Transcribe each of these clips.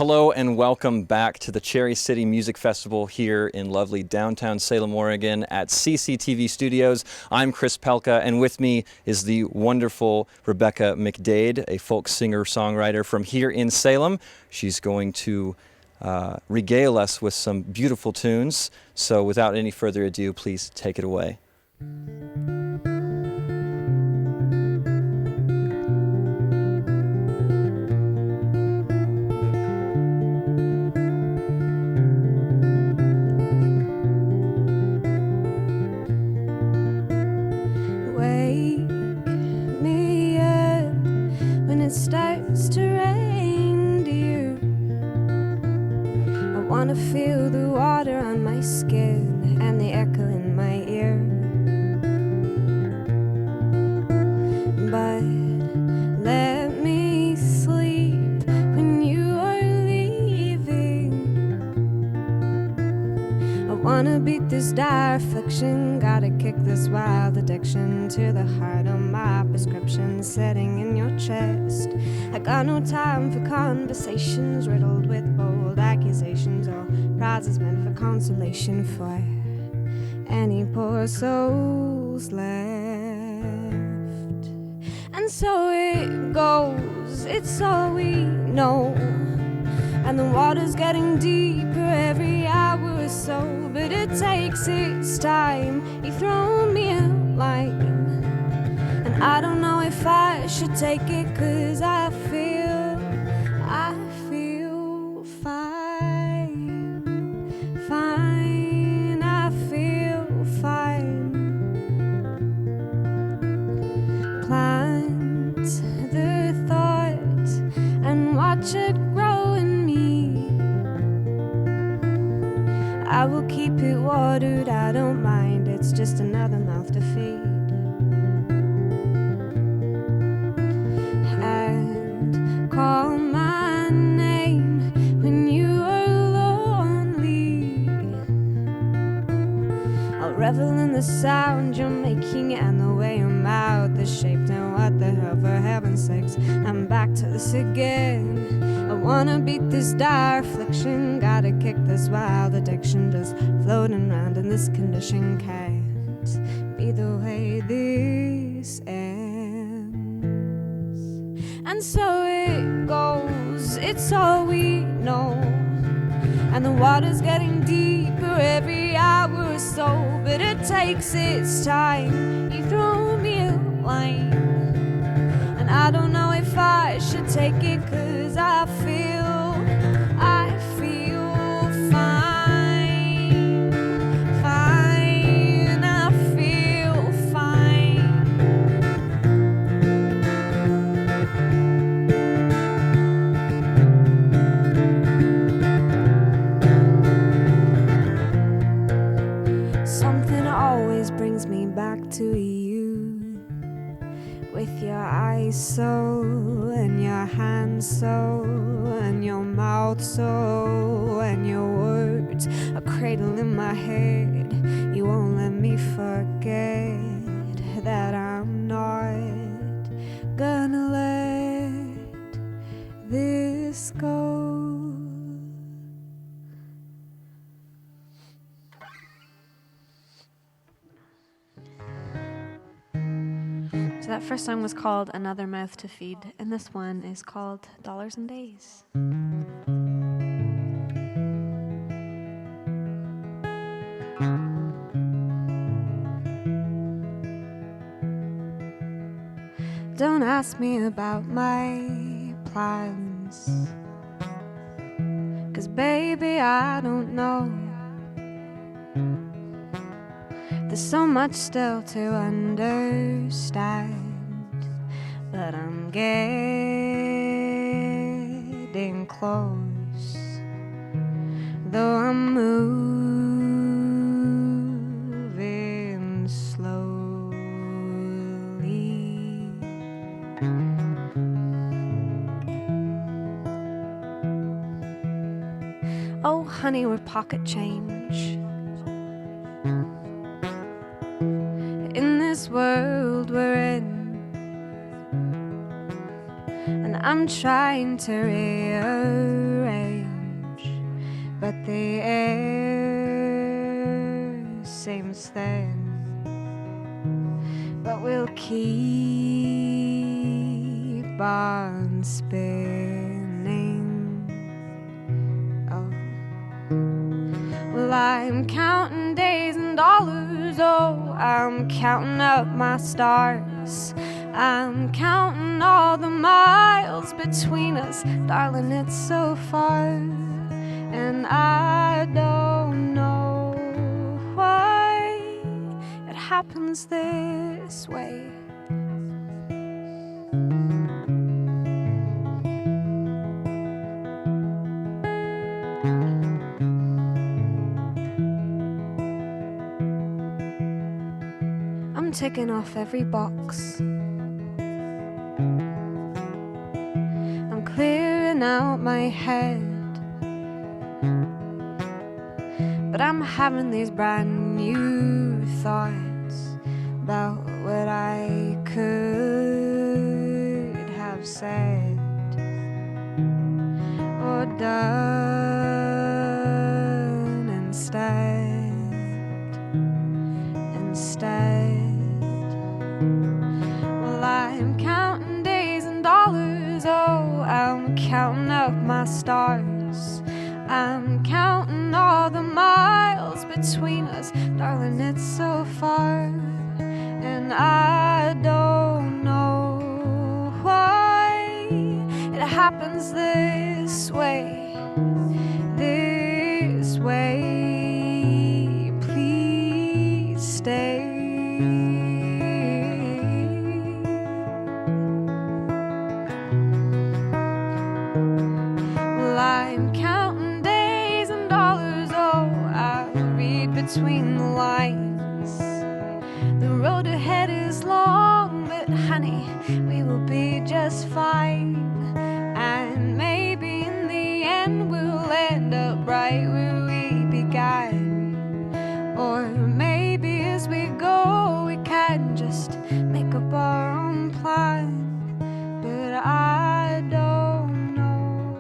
Hello and welcome back to the Cherry City Music Festival here in lovely downtown Salem, Oregon at CCTV Studios. I'm Chris Pelka, and with me is the wonderful Rebecca McDade, a folk singer-songwriter from here in Salem. She's going to regale us with some beautiful tunes. So without any further ado, please take it away. It starts to rain, dear. I wanna feel the water on my skin and the echo in my ear. But let me sleep when you are leaving. I wanna beat this dire affliction, gotta kick this wild addiction to the heart of my prescription setting in your chest. I got no time for conversations riddled with bold accusations or prizes meant for consolation for any poor souls left. And so it goes, it's all we know, and the water's getting deeper every hour or so, but it takes its time. You throw me a line, and I don't know if I should take it, 'cause I feel fine, I feel fine. Plant the thought and watch it grow in me. I will keep it watered, I don't mind, it's just another mouth to feed. And call my name when you are lonely. I'll revel in the sound you're making and the way your mouth is shaped. And what the hell, for heaven's sakes, I'm back to this again. I wanna beat this dire affliction, gotta kick this wild addiction, just floating around in this condition. Can't be the way this ends. And so it goes, it's all we know, and the water's getting deeper every hour or so, but it takes its time. You throw me a line, and I don't know if I should take it, 'cause I feel fine, fine, I feel fine. Something always brings me back to you, with your eyes so, and your hands so, and your mouth so, and your words a cradle in my head. You won't let me forget that I'm not gonna let this go. So that first song was called Another Mouth to Feed, and this one is called Dollars and Days. Don't ask me about my plans, 'cause baby, I don't know. There's so much still to understand, but I'm getting close, though I'm moving slowly. Oh honey, we're pocket change in this world we're in, and I'm trying to rearrange the air seems thin, but we'll keep on spinning. Oh, well, I'm counting days and dollars. Oh, I'm counting up my stars. I'm counting all the miles between us. Darling, it's so far, and I don't know why it happens this way. I'm ticking off every box. I'm clearing out my head, but I'm having these brand new thoughts about what I could have said or done instead. Well, I'm counting days and dollars. Oh, I'm counting up my stars. I'm counting all the miles between us. Darling, it's so far, and I don't know why it happens this way. This way, please stay. Well, I'm counting days and dollars. Oh, I read between the lines. The road ahead is long, but honey, we will be just fine. And maybe in the end we'll end up right where we began. Or maybe as we go we can just make up our own plan. But I don't know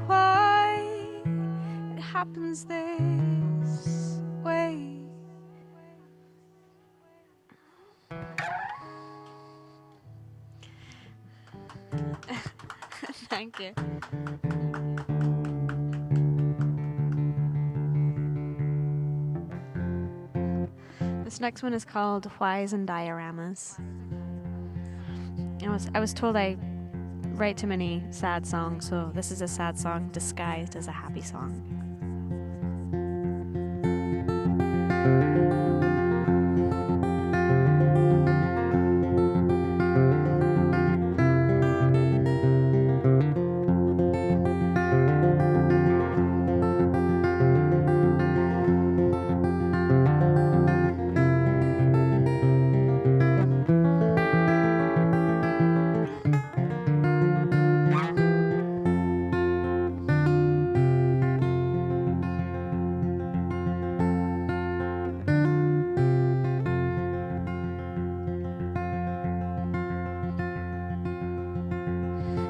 why it happens this way. Thank you. This next one is called Whys and Dioramas. I was told I write too many sad songs, so this is a sad song disguised as a happy song.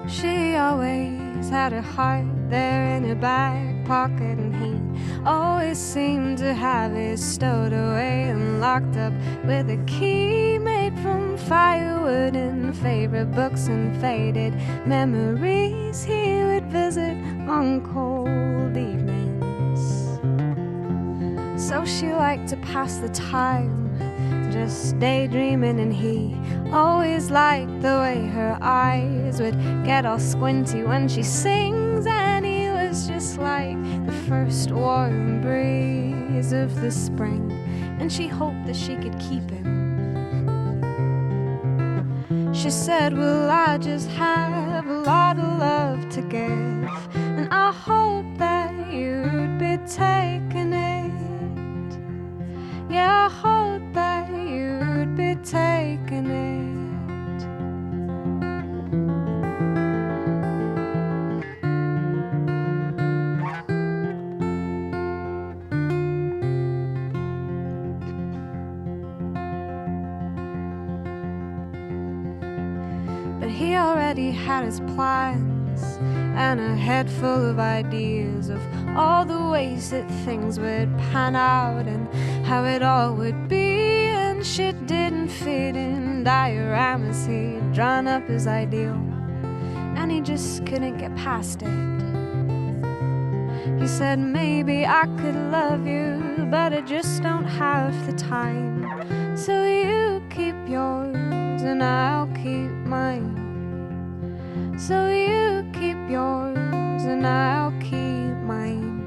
She always had her heart there in her back pocket, and he always seemed to have it stowed away and locked up with a key made from firewood and favorite books and faded memories he would visit on cold evenings. So she liked to pass the time just daydreaming, and he always liked the way her eyes would get all squinty when she sings, and he was just like the first warm breeze of the spring, and she hoped that she could keep him. She said, well, I just have a lot of love to give, and I hope that you'd be taking it. Yeah, I hope that you'd be taking it. But he already had his plans, and a head full of ideas of all the ways that things would pan out and how it all would be, and shit didn't fit in dioramas he'd drawn up as ideal, and he just couldn't get past it. He said maybe I could love you, but I just don't have the time, so you keep yours and I'll keep mine. So you keep yours and I'll keep mine.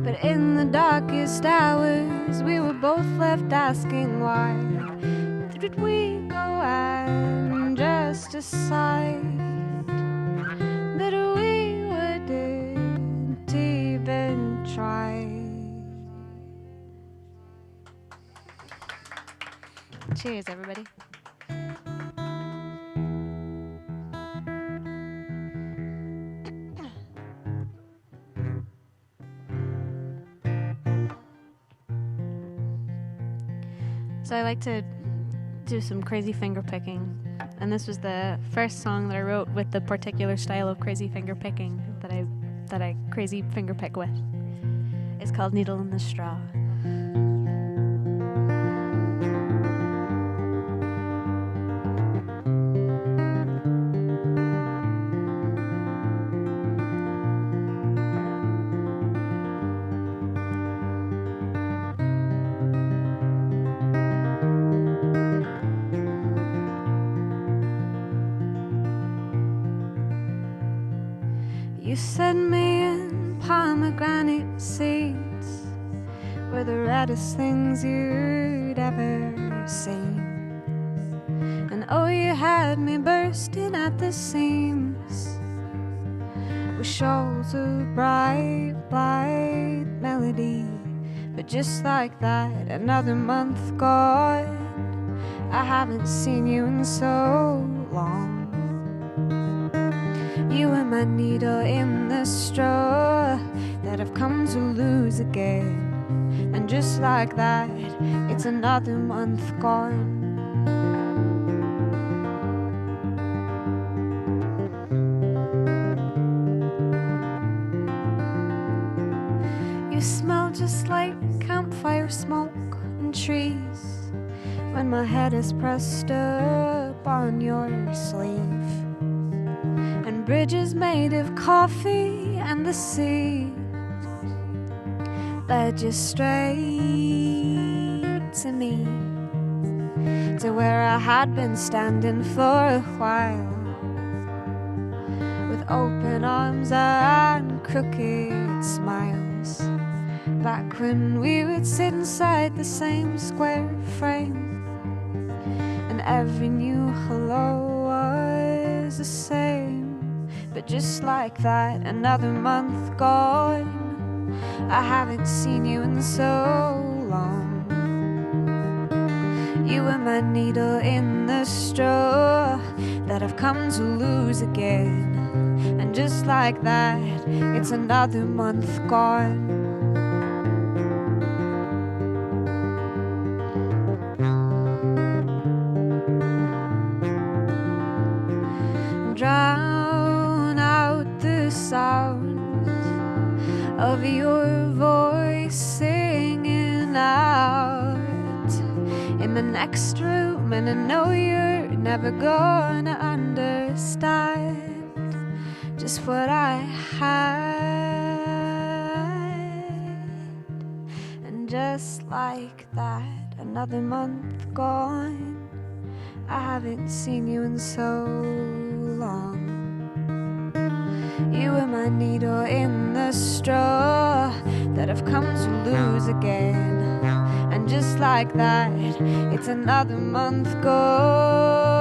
But in the darkest hours, we were both left asking why did we go and just decide that we wouldn't even try. Cheers, everybody. So I like to do some crazy finger picking, and this was the first song that I wrote with the particular style of crazy finger picking that I crazy finger pick with. It's called Needle in the Straw. You send me in pomegranate seeds were the reddest things you'd ever seen. And oh, you had me bursting at the seams with shoals of bright, bright melody. But just like that, another month gone, I haven't seen you in so long. You were my needle in the straw that I've come to lose again. And just like that, it's another month gone. You smell just like campfire smoke and trees when my head is pressed up on your sleeve. Bridges made of coffee and the sea led you straight to me, to where I had been standing for a while, with open arms and crooked smiles, back when we would sit inside the same square frame, and every new hello was the same. But just like that, another month gone, I haven't seen you in so long. You were my needle in the straw that I've come to lose again. And just like that, it's another month gone. Drown out the sound of your voice singing out in the next room, and I know you're never gonna understand just what I had. And just like that, another month gone, I haven't seen you in so long. You were my needle in the straw that I've come to lose again. And just like that, it's another month gone.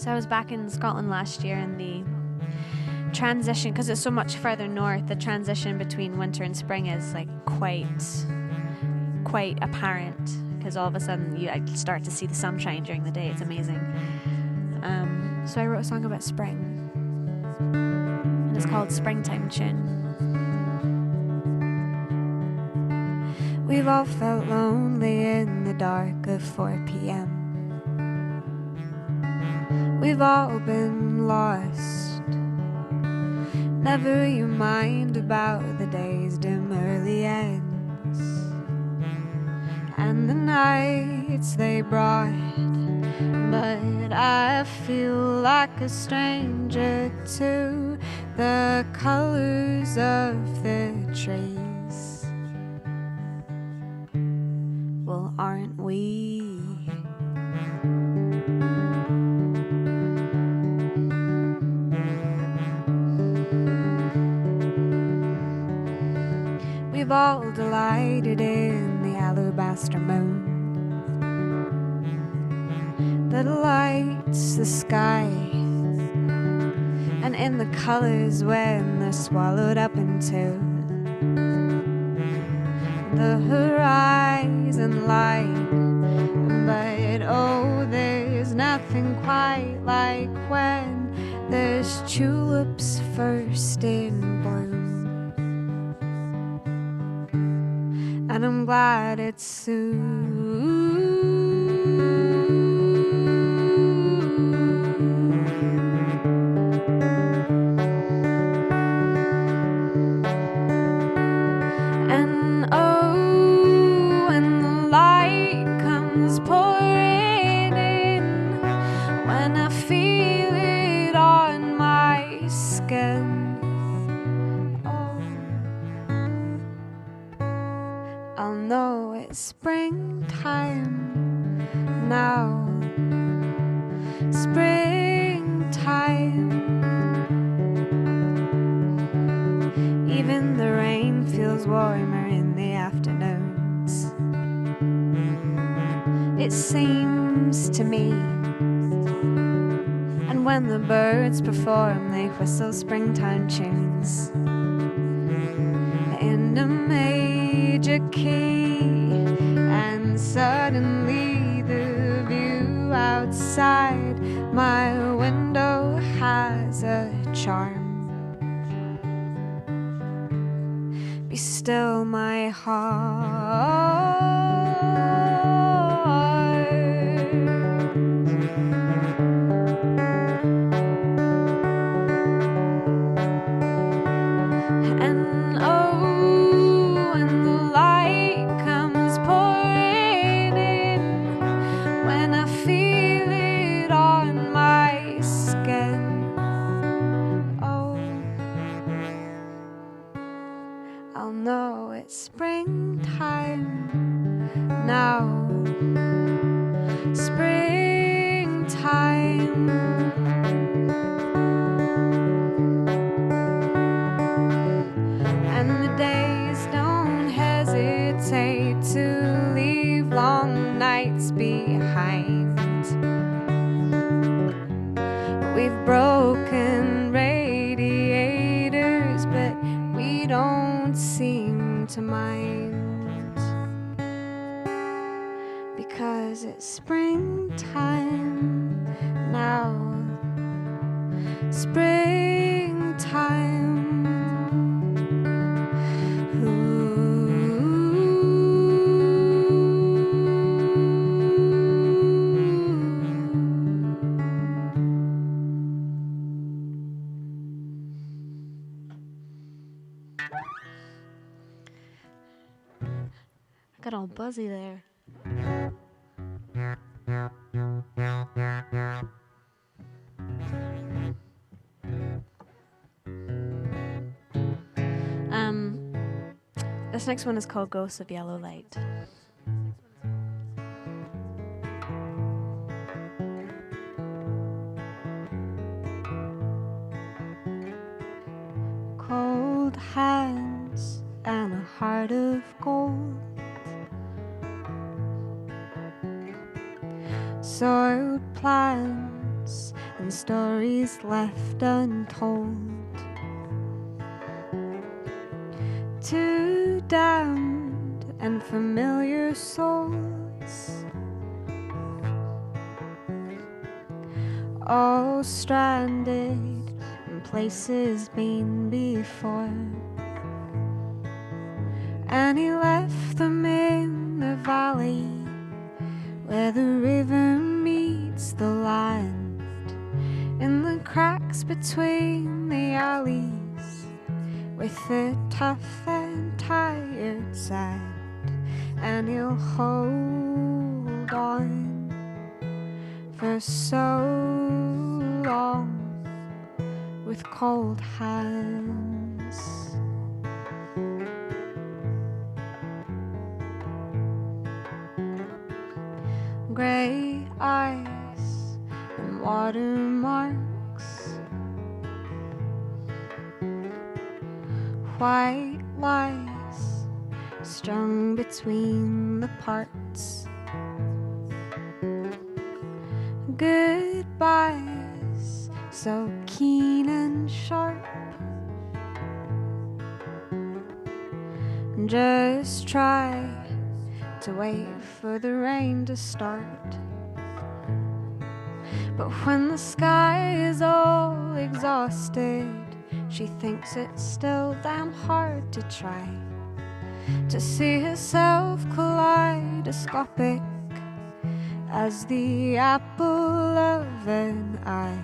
So I was back in Scotland last year, and the transition, because it's so much further north, the transition between winter and spring is like quite apparent, because all of a sudden you start to see the sunshine during the day. It's amazing. So I wrote a song about spring, and it's called Springtime Tune. We've all felt lonely in the dark of 4 p.m. We've all been lost. Never you mind about the day's dim early ends and the nights they brought. But I feel like a stranger to the colors of the trees. Well, aren't we? We've all delighted in the alabaster moon that lights the sky, and in the colors when they're swallowed up into the horizon line. But oh, there's nothing quite like when there's tulips first in bloom. And I'm glad it's soon. And oh, when the light comes pouring in, when I feel it on my skin, I'll know it's springtime now. Springtime. Even the rain feels warmer in the afternoons, it seems to me. And when the birds perform, they whistle springtime tunes in a major key, and suddenly the view outside my window has a charm. Be still, my heart. And oh, when the light comes pouring in, when I feel it on my skin, oh, I'll know it's springtime now. Springtime. And the days don't hesitate to leave long nights behind. We've broken radiators, but we don't seem to mind, because it's springtime now. Springtime. Got all buzzy there. This next one is called Ghosts of Yellow Light. Cold hands and a heart of gold, soiled plants and stories left untold. Two damned and familiar souls, all stranded in places been before. And he left them in the valley where the river meets the land, in the cracks between the alleys, with the tough and tired sand. And he'll hold on for so long with cold hands. Gray eyes and watermarks, white lies strung between the parts, goodbyes so keen and sharp. Just try to wait for the rain to start. But when the sky is all exhausted, she thinks it's still damn hard to try to see herself kaleidoscopic as the apple of an eye.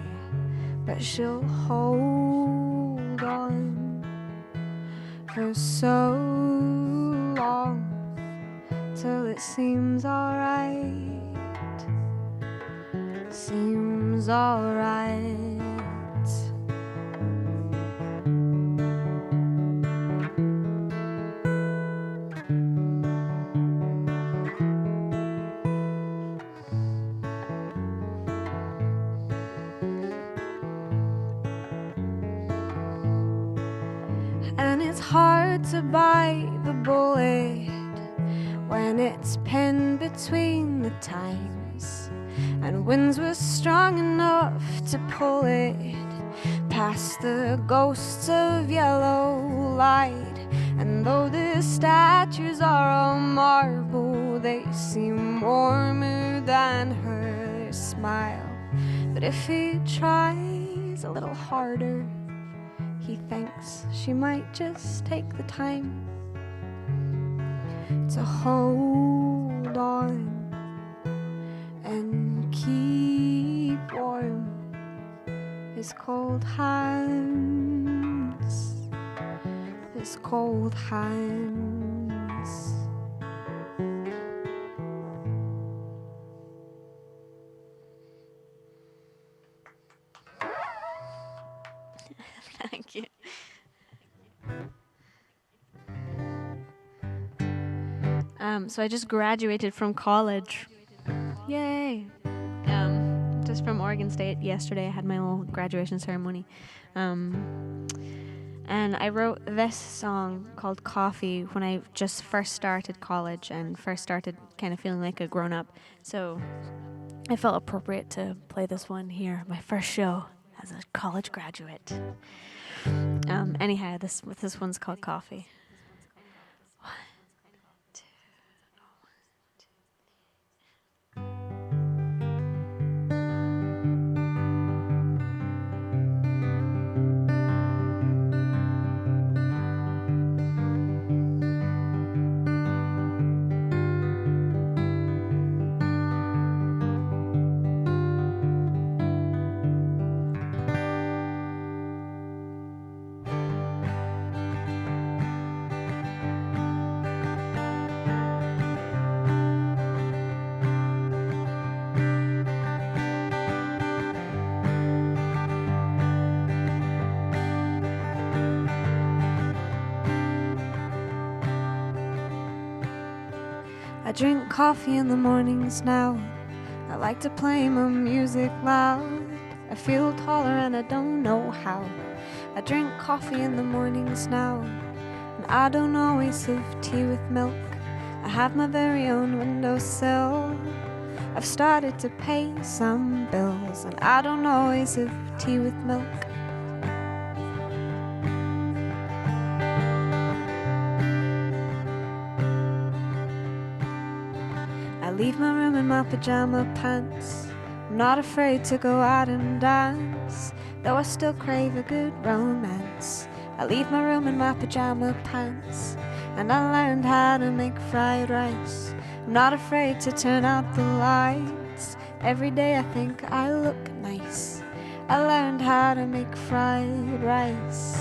But she'll hold on for so long till it seems alright, seems alright. And it's hard to bite the bullet when it's pinned between the times, and winds were strong enough to pull it past the ghosts of yellow light. And though the statues are all marble, they seem warmer than her smile. But if he tries a little harder, he thinks she might just take the time to hold on and keep warm his cold hands, his cold hands. Thank you. So I just graduated from college. Yay! Just from Oregon State. Yesterday I had my little graduation ceremony. And I wrote this song called Coffee when I just first started college and first started kind of feeling like a grown-up. So I felt appropriate to play this one here, my first show as a college graduate. Anyhow, this one's called Coffee. I drink coffee in the mornings now. I like to play my music loud. I feel taller and I don't know how. I drink coffee in the mornings now, and I don't always have tea with milk. I have my very own windowsill. I've started to pay some bills, and I don't always have tea with milk. I leave my room in my pajama pants. I'm not afraid to go out and dance, though I still crave a good romance. I leave my room in my pajama pants, and I learned how to make fried rice. I'm not afraid to turn out the lights. Every day I think I look nice. I learned how to make fried rice.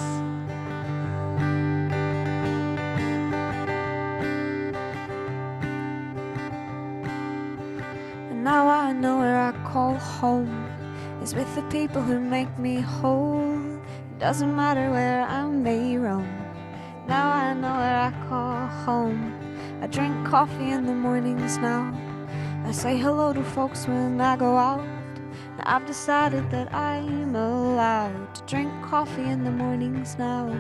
And now I know where I call home is with the people who make me whole. It doesn't matter where I may roam. Now I know where I call home. I drink coffee in the mornings now. I say hello to folks when I go out. Now I've decided that I'm allowed to drink coffee in the mornings now.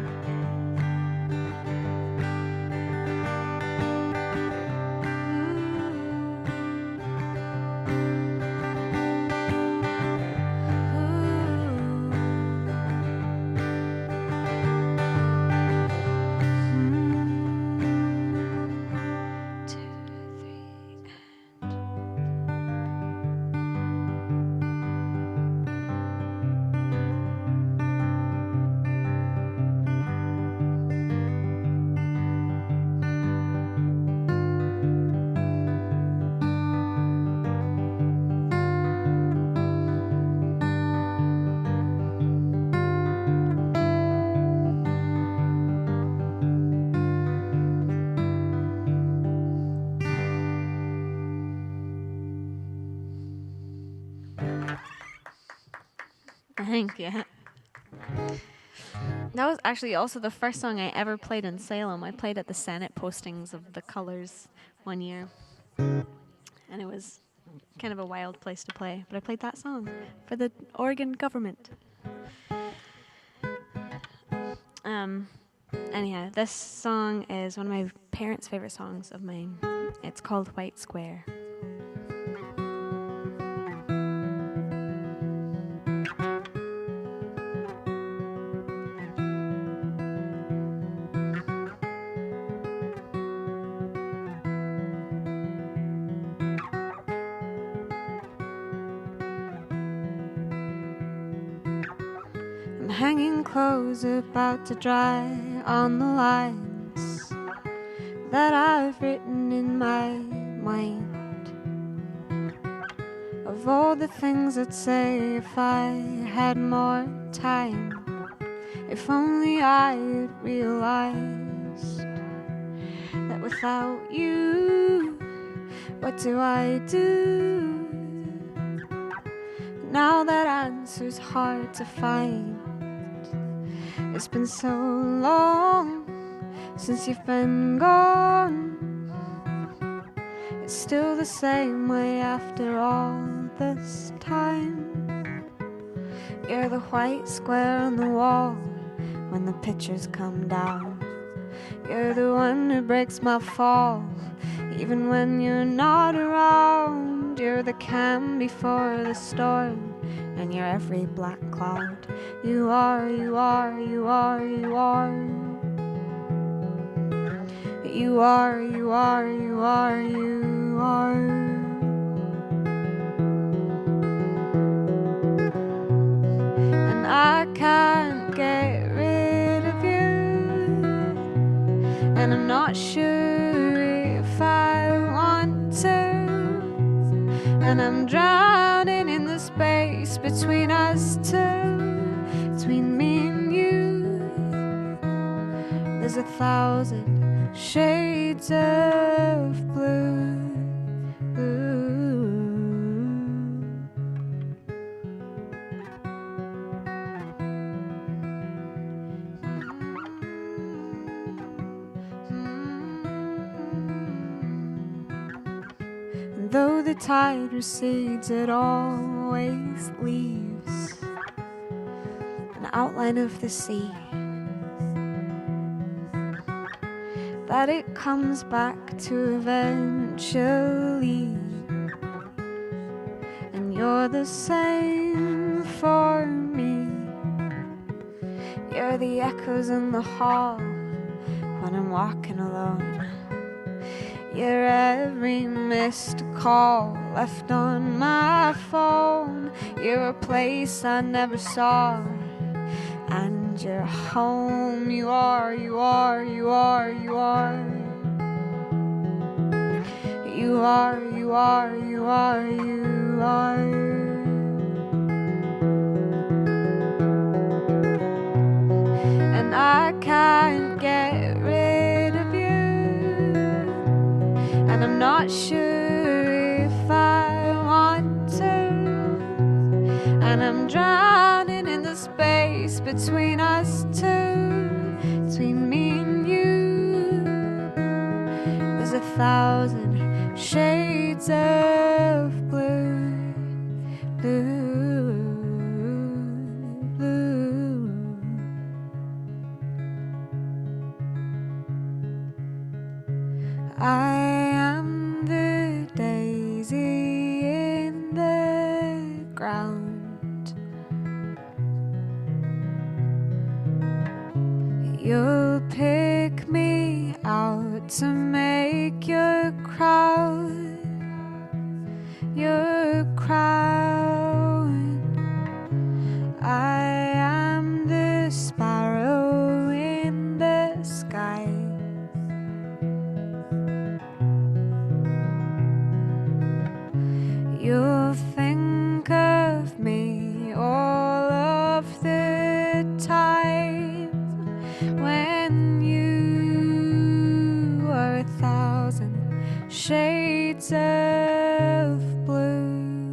Thank you. That was actually also the first song I ever played in Salem. I played at the Senate postings of the Colors one year, and it was kind of a wild place to play, but I played that song for the Oregon government. Anyhow, this song is one of my parents' favorite songs of mine. It's called White Square. I'm hanging clothes about to dry on the lines that I've written in my mind, of all the things I'd say if I had more time. If only I'd realized that without you, what do I do? Now that answer's hard to find. It's been so long since you've been gone. It's still the same way after all this time. You're the white square on the wall when the pictures come down. You're the one who breaks my fall, even when you're not around. You're the calm before the storm, and you're every black cloud. You are, you are, you are, you are. You are, you are, you are, you are. And I can't get rid of you, and I'm not sure if I want to. And I'm drowning in the space between us two, between me and you. There's 1,000 shades of blue. And though the tide recedes, it always leaves an outline of the sea that it comes back to eventually. you're the same for me. You're the echoes in the hall when I'm walking alone. You're every missed call left on my phone. You're a place I never saw, and you're home. You are, you are, you are, you are. You are, you are, you are, you are. And I can't get rid of you, and I'm not sure if I want to. And I'm drowning in the space between us two, between me and you. There's 1,000 shades of blue, blue, blue. I am the daisy in the ground. You'll pick me out to make your crown, your crown. I am the sparrow in the sky. You'll think of me all of the time when you are 1,000 shades of blue.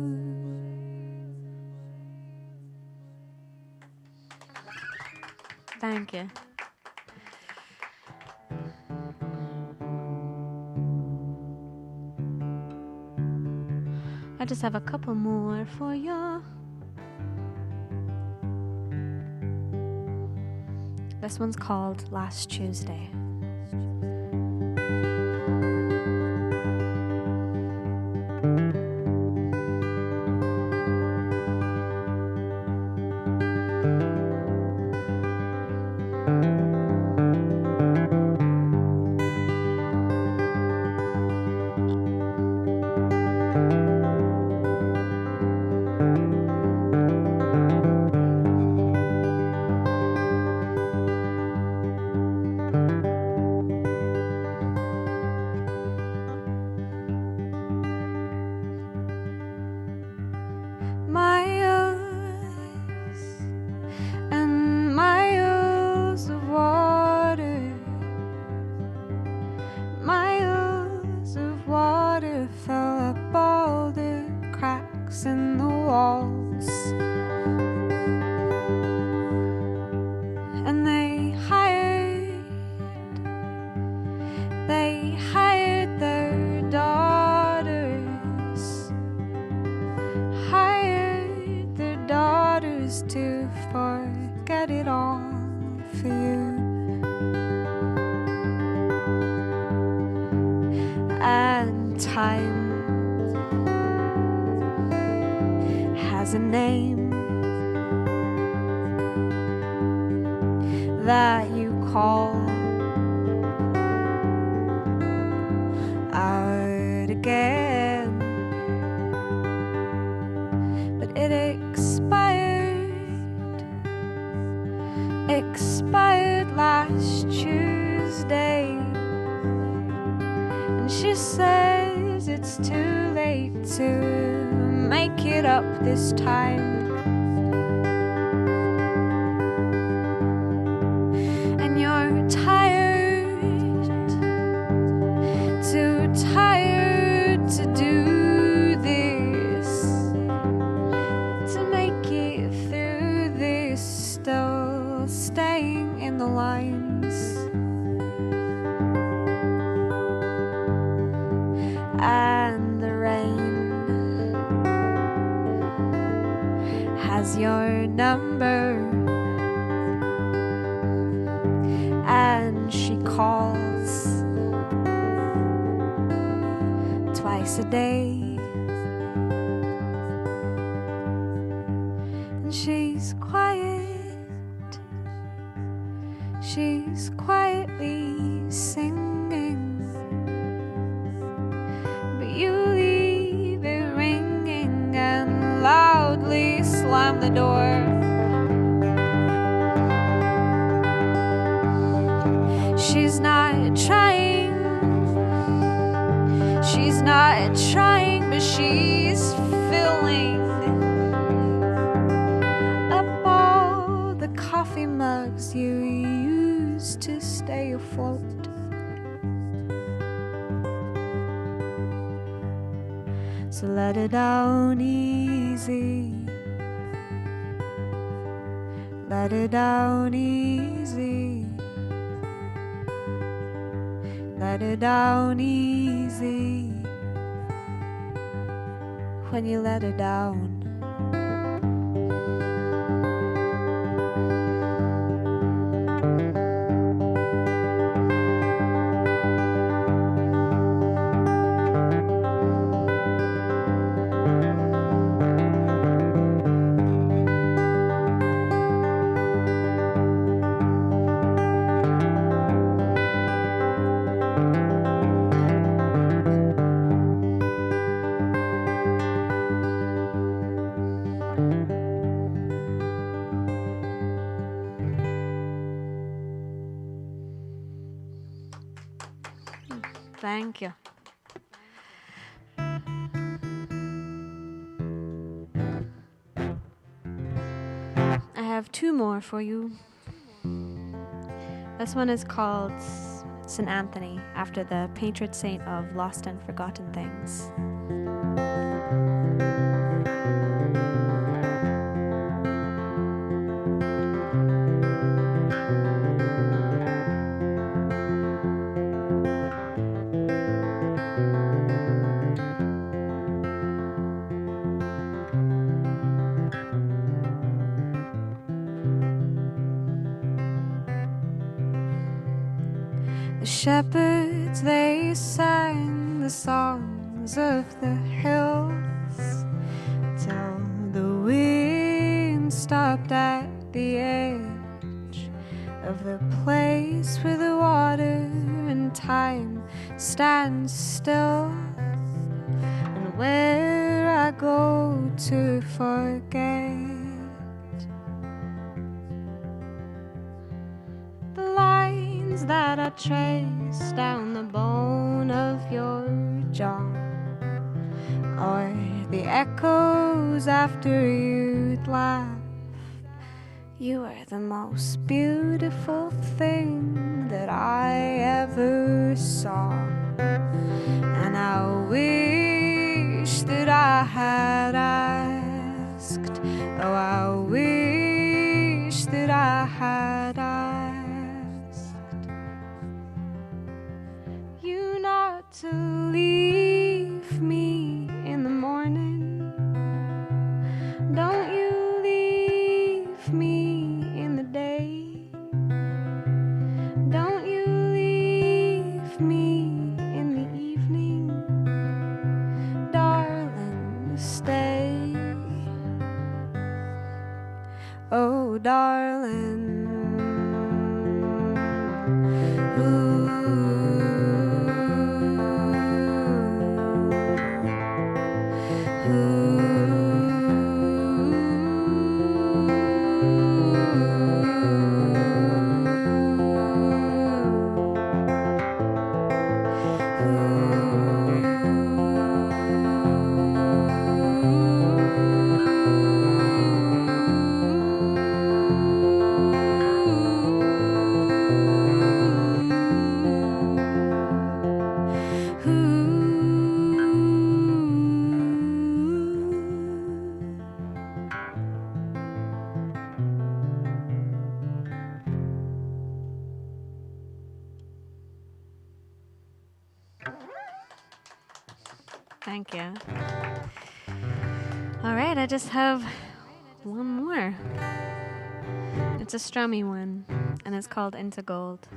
Thank you. I just have a couple more for you. This one's called Last Tuesday. In the walls, and they hired their daughters to forget it all for you. And time has a name that you call out again, but it expired last Tuesday, and she says it's too late to make it up this time. And you're too tired to do this, to make it through this, still staying in the lines. And the rain has your number, and she calls twice a day. quiet. She's quietly singing, but you leave it ringing and loudly slam the door. She's not trying, but she's filling up all the coffee mugs you used to stay afloat. So let it down easy, let it down easy, let it down easy. When you let it down, thank you. I have two more for you. This one is called St. Anthony, after the patron saint of lost and forgotten things. The shepherds, they sang the songs of the hills till the wind stopped at the edge of the place where the water and time stand still, and where I go to forget the lines that I trace down the bone of your jaw, or the echoes after you'd laughed. You are the most beautiful thing that I ever saw, and I wish that I had asked. Oh, I wish that I had asked you not to leave me in the morning. Don't you leave me in the day. Don't you leave me in the evening. Darling, stay. Oh, darling. Thank you. All right, I just have one more. It's a strummy one, and it's called Into Gold.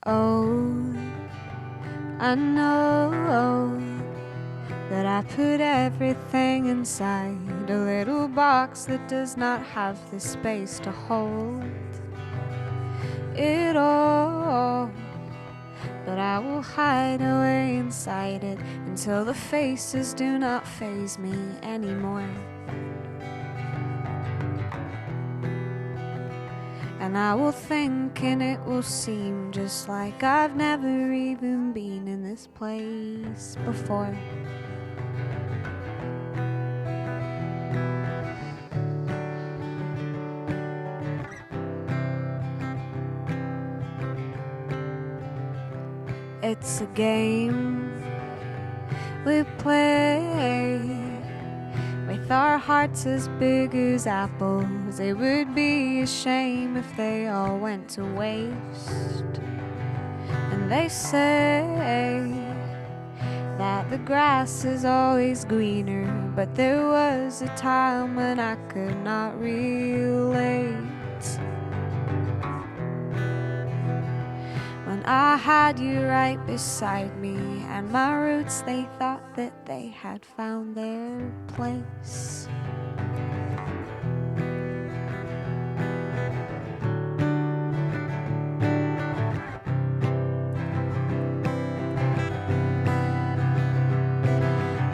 Oh, I know that I put everything inside a little box that does not have the space to hold it all. But I will hide away inside it until the faces do not faze me anymore. And I will think and it will seem just like I've never even been in this place before. It's a game we play with our hearts as big as apples. It would be a shame if they all went to waste. And they say that the grass is always greener, but there was a time when I could not relate. When I had you right beside me, and my roots, they thought that they had found their place.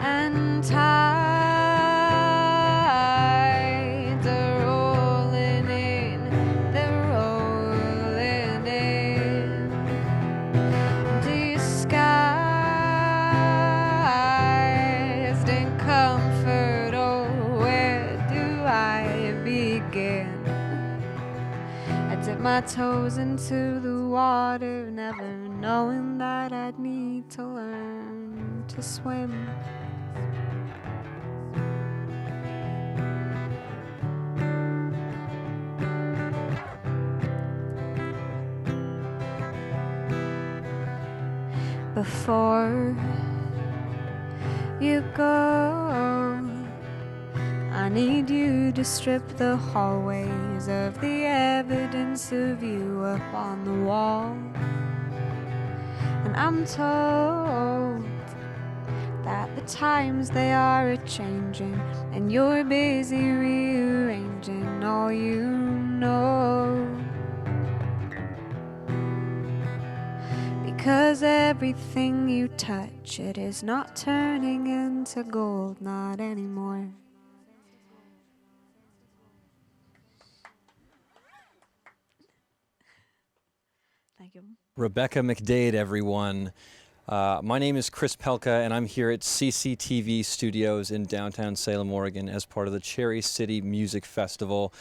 And tides are rolling in, they're rolling in. Disguised in comfort, oh, where do I begin? I dip my toes into the water, never knowing that I'd need to learn to swim. Before you go, I need you to strip the hallways of the evidence of you up on the wall. And I'm told that the times they are a-changing, and you're busy rearranging all you know. Because everything you touch, it is not turning into gold, not anymore. Thank you. Rebecca McDade, everyone. My name is Chris Pelka, and I'm here at CCTV Studios in downtown Salem, Oregon, as part of the Cherry City Music Festival.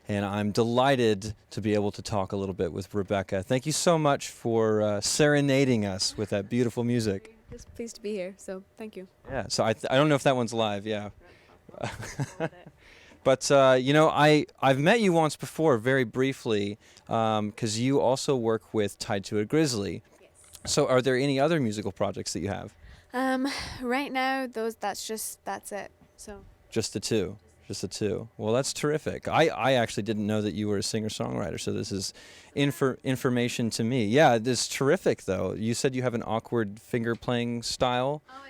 And I'm delighted to be able to talk a little bit with Rebecca. Thank you so much for serenading us with that beautiful music. Just pleased to be here, so thank you. Yeah, so I don't know if that one's live, yeah. But, you know, I've met you once before, very briefly, because you also work with Tied to a Grizzly. Yes. So are there any other musical projects that you have? Right now, that's it. So. Just the two. Just the two. Well, that's terrific. I actually didn't know that you were a singer-songwriter, so this is information to me. Yeah, this is terrific, though. You said you have an awkward finger-playing style? Oh,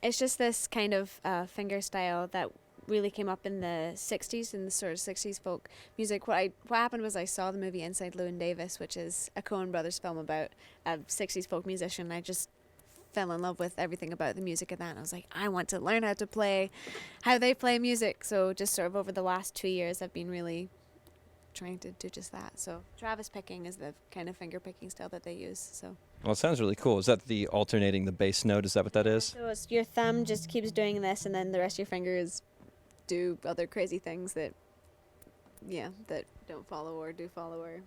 it's just this kind of finger style that really came up in the 60s, in the sort of 60s folk music. What happened was I saw the movie Inside Llewyn Davis, which is a Coen Brothers film about a 60s folk musician. I just fell in love with everything about the music of that, and I was like, I want to learn how they play music. So just sort of over the last 2 years, I've been really trying to do just that. So Travis picking is the kind of finger picking style that they use. So. Well, it sounds really cool. Is that the alternating the bass note? Is that what that is? So it's your thumb just keeps doing this, and then the rest of your fingers do other crazy things that don't follow or do follow, or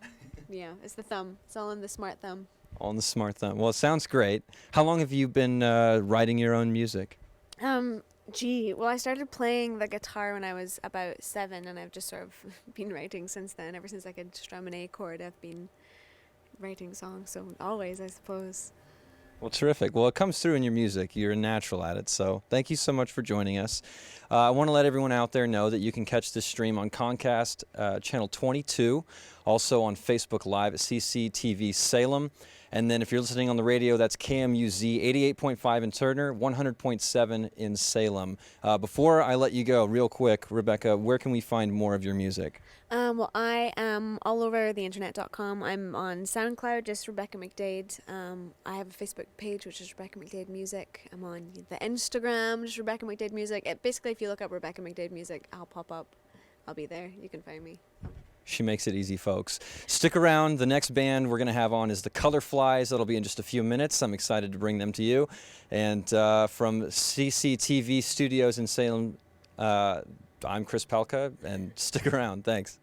yeah, it's the thumb. It's all in the smart thumb. On the smart thumb. Well, it sounds great. How long have you been writing your own music? Well, I started playing the guitar when I was about 7, and I've just sort of been writing since then. Ever since I could strum an A chord, I've been writing songs. So always, I suppose. Well, terrific. Well, it comes through in your music. You're a natural at it. So thank you so much for joining us. I want to let everyone out there know that you can catch this stream on Comcast Channel 22. also on Facebook Live at CCTV Salem. And then if you're listening on the radio, that's KMUZ 88.5 in Turner, 100.7 in Salem. Before I let you go, real quick, Rebecca, where can we find more of your music? Well, I am all over the internet.com. I'm on SoundCloud, just Rebecca McDade. I have a Facebook page, which is Rebecca McDade Music. I'm on the Instagram, just Rebecca McDade Music. Basically, if you look up Rebecca McDade Music, I'll pop up. I'll be there. You can find me. She makes it easy, folks. Stick around. The next band we're going to have on is the Color Flies. That'll be in just a few minutes. I'm excited to bring them to you. And from CCTV Studios in Salem, I'm Chris Pelka, and stick around. Thanks.